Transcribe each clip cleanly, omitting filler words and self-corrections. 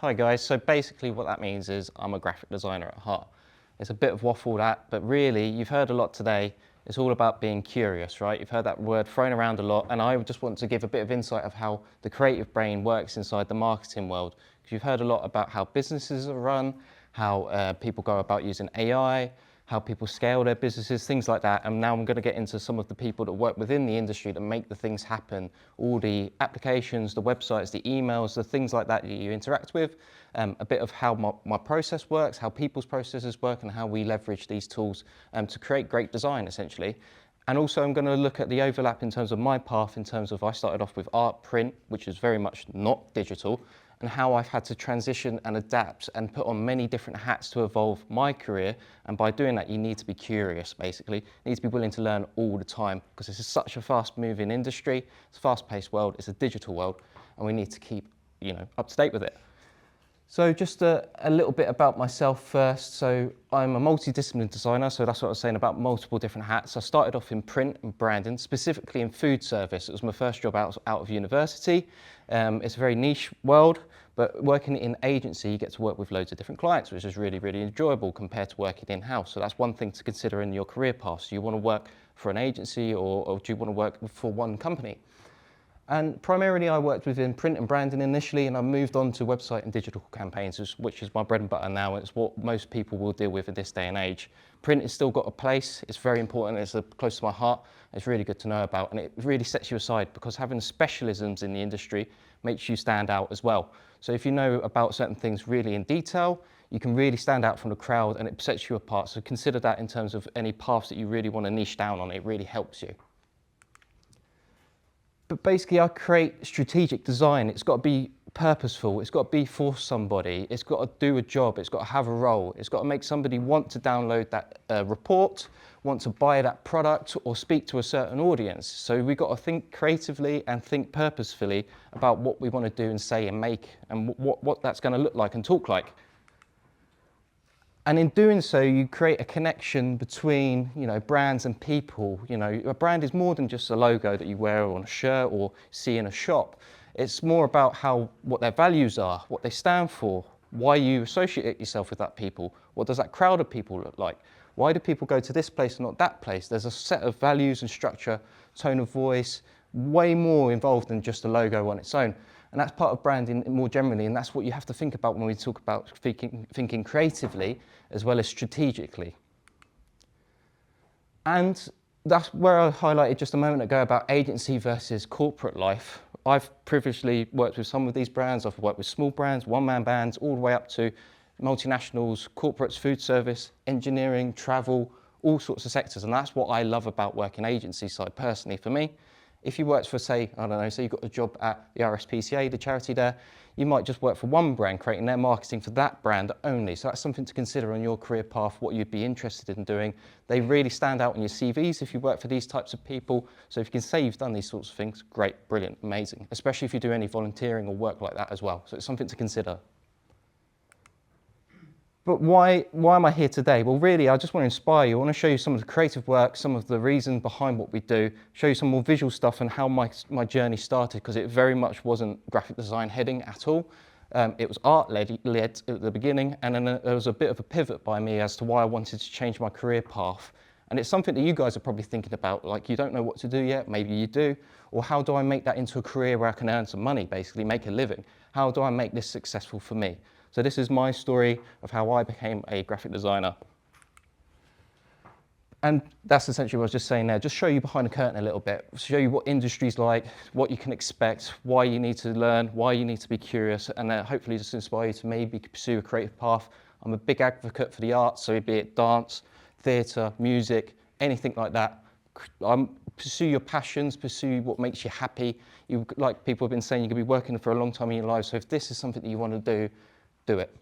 Hi guys, so basically what that means is I'm a graphic designer at heart. It's a bit of waffle that, but really you've heard a lot today. It's all about being curious, right? You've heard that word thrown around a lot, and I just want to give a bit of insight of how the creative brain works inside the marketing world. Because you've heard a lot about how businesses are run, how people go about using AI, how people scale their businesses, things like that. And now I'm going to get into some of the people that work within the industry that make the things happen, all the applications, the websites, the emails, the things like that you interact with, a bit of how my process works, how people's processes work, and how we leverage these tools to create great design, essentially. And also I'm going to look at the overlap in terms of my path, in terms of I started off with art, print, which is very much not digital, and how I've had to transition and adapt and put on many different hats to evolve my career. And by doing that, you need to be curious, basically. You need to be willing to learn all the time, because this is such a fast-moving industry. It's a fast-paced world. It's a digital world, and we need to keep, up to date with it. So just a little bit about myself first. So I'm a multidisciplinary designer, so that's what I was saying about multiple different hats. I started off in print and branding, specifically in food service. It was my first job out of university. It's a very niche world, but working in agency, you get to work with loads of different clients, which is really, really enjoyable compared to working in-house. So that's one thing to consider in your career path. So you want to work for an agency, or do you want to work for one company? And primarily I worked within print and branding initially, and I moved on to website and digital campaigns, which is my bread and butter now. It's what most people will deal with in this day and age. Print has still got a place. It's very important. It's close to my heart. It's really good to know about, and it really sets you aside, because having specialisms in the industry makes you stand out as well. So if you know about certain things really in detail, you can really stand out from the crowd, and it sets you apart. So consider that in terms of any paths that you really want to niche down on. It really helps you. But basically, I create strategic design. It's got to be purposeful. It's got to be for somebody. It's got to do a job. It's got to have a role. It's got to make somebody want to download that report, want to buy that product, or speak to a certain audience. So we've got to think creatively and think purposefully about what we want to do and say and make, and what that's going to look like and talk like. And in doing so, you create a connection between, brands and people. A brand is more than just a logo that you wear on a shirt or see in a shop. It's more about what their values are, what they stand for, why you associate yourself with that people. What does that crowd of people look like? Why do people go to this place and not that place? There's a set of values and structure, tone of voice, way more involved than just a logo on its own. And that's part of branding more generally, and that's what you have to think about when we talk about thinking creatively as well as strategically. And that's where I highlighted just a moment ago about agency versus corporate life. I've previously worked with some of these brands. I've worked with small brands, one-man bands, all the way up to multinationals, corporates, food service, engineering, travel, all sorts of sectors. And that's what I love about working agency side personally for me. If you worked for, say you got a job at the RSPCA, the charity there, you might just work for one brand, creating their marketing for that brand only. So that's something to consider on your career path, what you'd be interested in doing. They really stand out on your CVs if you work for these types of people. So if you can say you've done these sorts of things, great, brilliant, amazing. Especially if you do any volunteering or work like that as well. So it's something to consider. But why am I here today? Well, really, I just want to inspire you. I want to show you some of the creative work, some of the reason behind what we do, show you some more visual stuff and how my journey started, because it very much wasn't graphic design heading at all. It was art-led at the beginning, and then there was a bit of a pivot by me as to why I wanted to change my career path. And it's something that you guys are probably thinking about, like you don't know what to do yet, maybe you do, or how do I make that into a career where I can earn some money, basically make a living? How do I make this successful for me? So this is my story of how I became a graphic designer. And that's essentially what I was just saying there. Just show you behind the curtain a little bit, show you what industry's like, what you can expect, why you need to learn, why you need to be curious, and hopefully just inspire you to maybe pursue a creative path. I'm a big advocate for the arts, so be it dance, theatre, music, anything like that. Pursue your passions, pursue what makes you happy. Like people have been saying, you could be working for a long time in your life, so if this is something that you want to do it.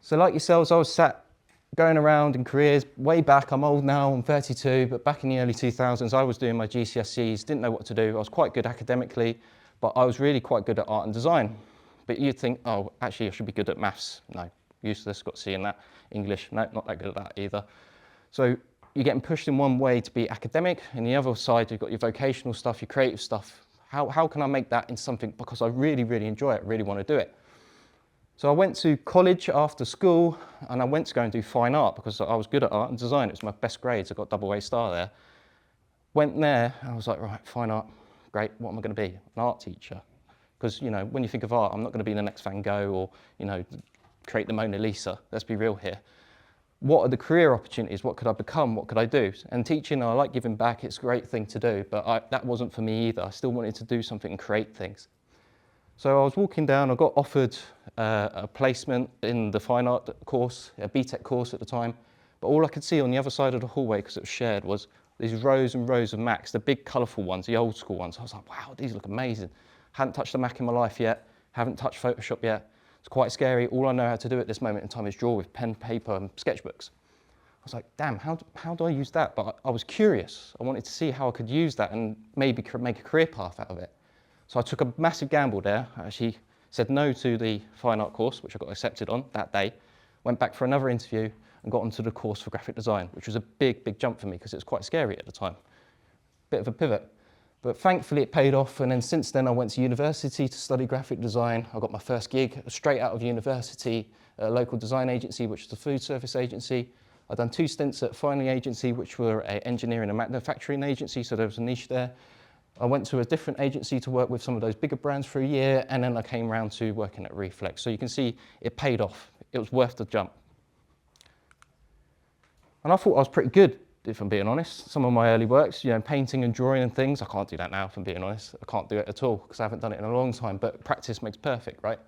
So like yourselves, I was sat going around in careers way back. I'm old now, I'm 32, but back in the early 2000s, I was doing my GCSEs, didn't know what to do. I was quite good academically, but I was really quite good at art and design. But you'd think, oh, actually I should be good at maths. No, useless, got C in that. English, no, not that good at that either. So you're getting pushed in one way to be academic, and the other side, you've got your vocational stuff, your creative stuff. How can I make that into something, because I really, really enjoy it, really want to do it. So I went to college after school, and I went to go and do fine art because I was good at art and design. It was my best grades. I got double A star there. Went there, and I was like, right, fine art, great. What am I going to be? An art teacher. Because, you know, when you think of art, I'm not going to be the next Van Gogh or, you know, create the Mona Lisa. Let's be real here. What are the career opportunities? What could I become? What could I do? And teaching, I like giving back. It's a great thing to do, but that wasn't for me either. I still wanted to do something and create things. So I was walking down, I got offered a placement in the fine art course, a BTEC course at the time, but all I could see on the other side of the hallway, because it was shared, was these rows and rows of Macs, the big colourful ones, the old school ones. I was like, wow, these look amazing. Hadn't touched a Mac in my life yet, haven't touched Photoshop yet. It's quite scary. All I know how to do at this moment in time is draw with pen, paper and sketchbooks. I was like, damn, how do I use that? But I was curious. I wanted to see how I could use that and maybe make a career path out of it. So I took a massive gamble there. I actually said no to the fine art course, which I got accepted on that day, went back for another interview and got onto the course for graphic design, which was a big, big jump for me because it was quite scary at the time. Bit of a pivot. But thankfully it paid off, and then since then I went to university to study graphic design. I got my first gig straight out of university at a local design agency, which is a food service agency. I'd done 2 stints at Finally Agency, which were an engineering and manufacturing agency, so there was a niche there. I went to a different agency to work with some of those bigger brands for a year, and then I came around to working at Reflex. So you can see it paid off. It was worth the jump. And I thought I was pretty good, if I'm being honest. Some of my early works, you know, painting and drawing and things, I can't do that now, if I'm being honest. I can't do it at all because I haven't done it in a long time, but practice makes perfect, right?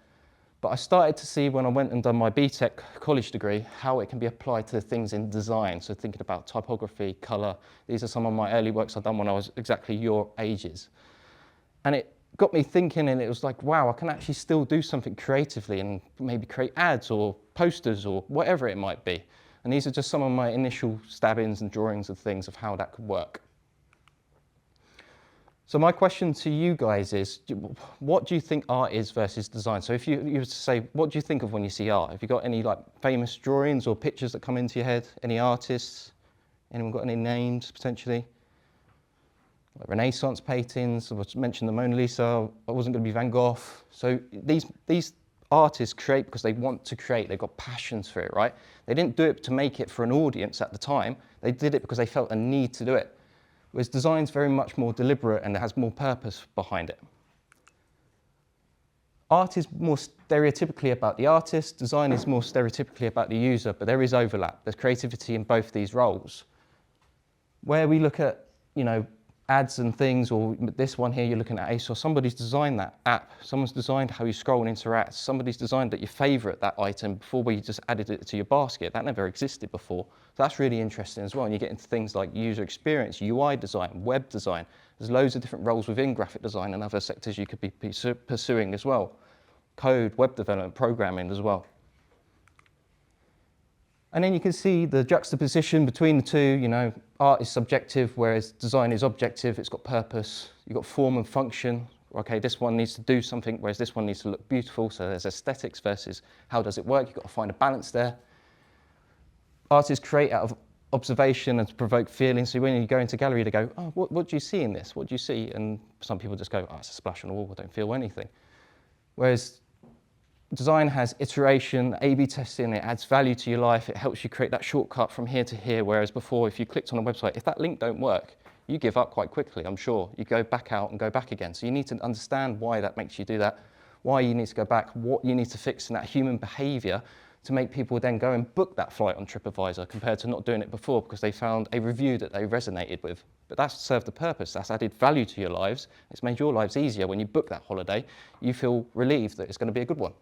But I started to see when I went and done my BTEC college degree, how it can be applied to things in design. So thinking about typography, colour. These are some of my early works I've done when I was exactly your ages. And it got me thinking, and it was like, wow, I can actually still do something creatively and maybe create ads or posters or whatever it might be. And these are just some of my initial stabbings and drawings of things of how that could work. So my question to you guys is, what do you think art is versus design? So if you were to say, what do you think of when you see art? Have you got any like famous drawings or pictures that come into your head? Any artists? Anyone got any names potentially? Like Renaissance paintings, I mentioned the Mona Lisa, I wasn't going to be Van Gogh. So these artists create because they want to create, they've got passions for it, right? They didn't do it to make it for an audience at the time, they did it because they felt a need to do it. Whereas design's very much more deliberate and it has more purpose behind it. Art is more stereotypically about the artist, design is more stereotypically about the user, but there is overlap. There's creativity in both these roles. Where we look at, you know, ads and things, or this one here, you're looking at ASOS, somebody's designed that app, someone's designed how you scroll and interact, somebody's designed that you favourite that item before we just added it to your basket. That never existed before. So that's really interesting as well. And you get into things like user experience, UI design, web design. There's loads of different roles within graphic design and other sectors you could be pursuing as well. Code, web development, programming as well. And then you can see the juxtaposition between the two. You know, art is subjective, whereas design is objective. It's got purpose. You've got form and function. Okay, this one needs to do something, whereas this one needs to look beautiful. So there's aesthetics versus how does it work. You've got to find a balance there. Artists create out of observation and to provoke feelings. So when you go into a gallery, they go, oh, what do you see in this? What do you see? And some people just go, oh, it's a splash on the wall. I don't feel anything. Whereas design has iteration, A/B testing, it adds value to your life, it helps you create that shortcut from here to here, whereas before, if you clicked on a website, if that link don't work, you give up quite quickly, I'm sure. You go back out and go back again. So you need to understand why that makes you do that, why you need to go back, what you need to fix in that human behaviour to make people then go and book that flight on TripAdvisor compared to not doing it before because they found a review that they resonated with. But that's served the purpose, that's added value to your lives, it's made your lives easier. When you book that holiday, you feel relieved that it's going to be a good one.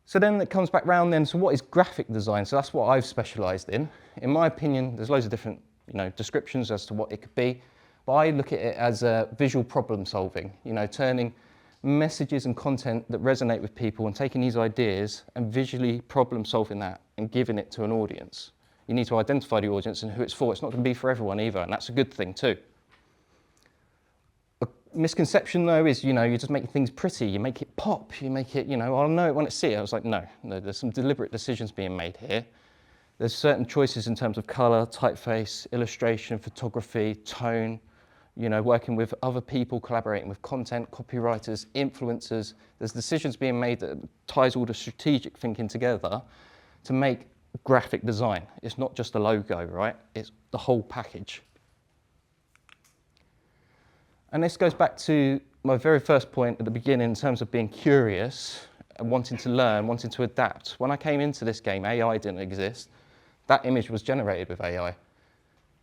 So then it comes back round then, so what is graphic design? So that's what I've specialised in. In my opinion, there's loads of different descriptions as to what it could be, but I look at it as visual problem solving, turning messages and content that resonate with people and taking these ideas and visually problem solving that and giving it to an audience. You need to identify the audience and who it's for. It's not going to be for everyone either, and that's a good thing too. Misconception though is, you just make things pretty, you make it pop, you make it, I'll know it when I see it. I was like, no, there's some deliberate decisions being made here. There's certain choices in terms of colour, typeface, illustration, photography, tone, you know, working with other people, collaborating with content, copywriters, influencers. There's decisions being made that ties all the strategic thinking together to make graphic design. It's not just a logo, right? It's the whole package. And this goes back to my very first point at the beginning in terms of being curious and wanting to learn, wanting to adapt. When I came into this game, AI didn't exist. That image was generated with AI.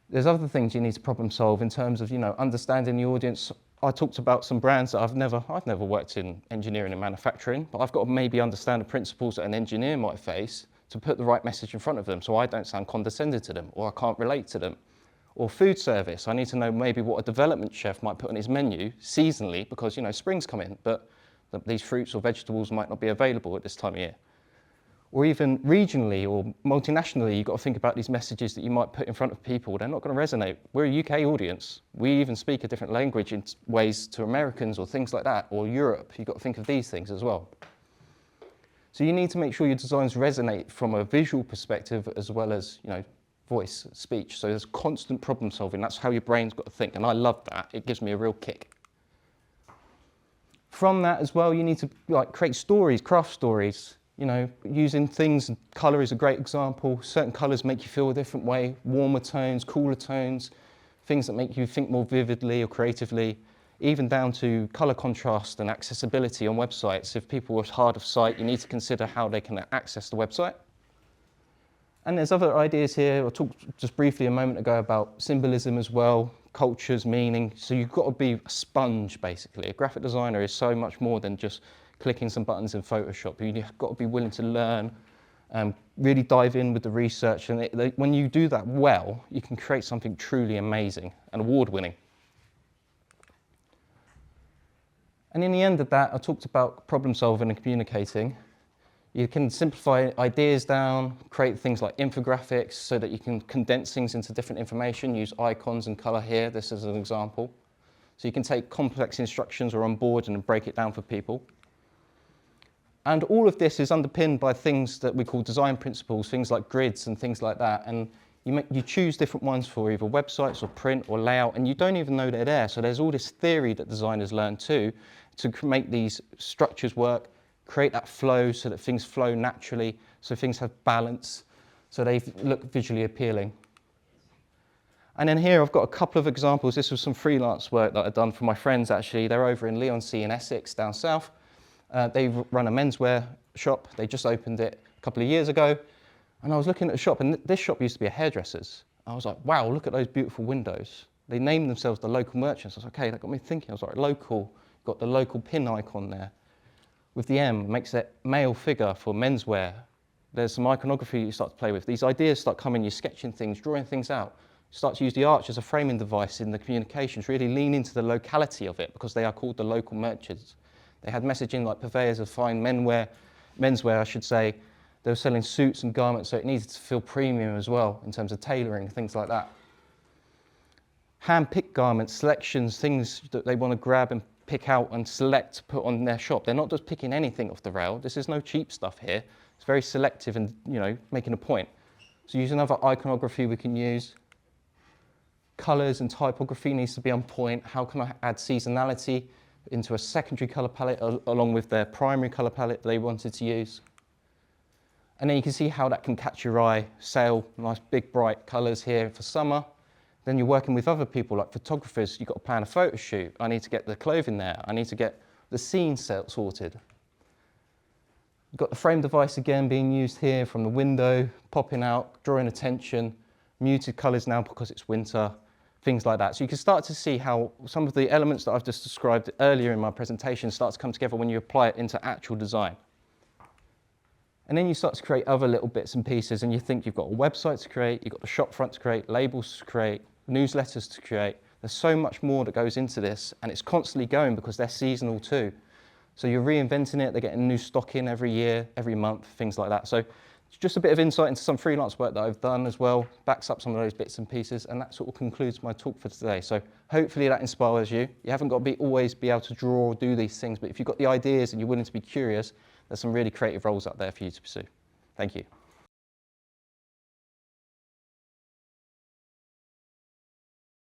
There's other things you need to problem solve in terms of, you know, understanding the audience. I talked about some brands that I've never worked in engineering and manufacturing, but I've got to maybe understand the principles that an engineer might face to put the right message in front of them so I don't sound condescending to them or I can't relate to them. Or food service, I need to know maybe what a development chef might put on his menu seasonally because, you know, spring's coming, but these fruits or vegetables might not be available at this time of year. Or even regionally or multinationally, you've got to think about these messages that you might put in front of people. They're not going to resonate. We're a UK audience. We even speak a different language in ways to Americans or things like that, or Europe. You've got to think of these things as well. So you need to make sure your designs resonate from a visual perspective as well as, you know, voice, speech. So there's constant problem solving. That's how your brain's got to think. And I love that. It gives me a real kick. From that as well, you need to create stories, craft stories. You know, using things, colour is a great example. Certain colours make you feel a different way, warmer tones, cooler tones, things that make you think more vividly or creatively, even down to colour contrast and accessibility on websites. If people are hard of sight, you need to consider how they can access the website. And there's other ideas here. I talked just briefly a moment ago about symbolism as well, cultures, meaning. So you've got to be a sponge, basically. A graphic designer is so much more than just clicking some buttons in Photoshop. You've got to be willing to learn, really dive in with the research. And when you do that well, you can create something truly amazing and award-winning. And in the end of that, I talked about problem solving and communicating. You can simplify ideas down, create things like infographics so that you can condense things into different information, use icons and color here. This is an example. So you can take complex instructions or on board and break it down for people. And all of this is underpinned by things that we call design principles, things like grids and things like that. And you choose different ones for either websites or print or layout, and you don't even know they're there. So there's all this theory that designers learn too, to make these structures work, create that flow so that things flow naturally, so things have balance, so they look visually appealing. And then here I've got a couple of examples. This was some freelance work that I've done for my friends actually. They're over in Leigh-on-Sea in Essex, down south. They run a menswear shop. They just opened it a couple of years ago. And I was looking at the shop, and this shop used to be a hairdresser's. I was like, wow, look at those beautiful windows. They named themselves the local merchants. I was like, okay, that got me thinking. I was like, local, got the local pin icon there. With the M, makes it male figure for menswear. There's some iconography you start to play with. These ideas start coming, you're sketching things, drawing things out. You start to use the arch as a framing device in the communications, really lean into the locality of it because they are called the local merchants. They had messaging like purveyors of fine menswear, I should say. They were selling suits and garments, so it needed to feel premium as well in terms of tailoring, things like that. Hand-picked garments, selections, things that they want to grab and pick out and select to put on their shop. They're not just picking anything off the rail. This is no cheap stuff here. It's very selective and, you know, making a point. So use another iconography we can use. Colours and typography needs to be on point. How can I add seasonality into a secondary colour palette along with their primary colour palette they wanted to use? And then you can see how that can catch your eye. Sail, nice big bright colours here for summer. Then you're working with other people like photographers. You've got to plan a photo shoot. I need to get the clothing there. I need to get the scene sorted. You've got the frame device again being used here from the window, popping out, drawing attention, muted colours now because it's winter, things like that. So you can start to see how some of the elements that I've just described earlier in my presentation start to come together when you apply it into actual design. And then you start to create other little bits and pieces, and you think you've got a website to create, you've got the shop front to create, labels to create, newsletters to create. There's so much more that goes into this, and it's constantly going because they're seasonal too. So you're reinventing it, they're getting new stock in every year, every month, things like that. So it's just a bit of insight into some freelance work that I've done as well, backs up some of those bits and pieces, and that sort of concludes my talk for today. So hopefully that inspires you. You haven't got to always be able to draw or do these things, but if you've got the ideas and you're willing to be curious, there's some really creative roles out there for you to pursue. Thank you.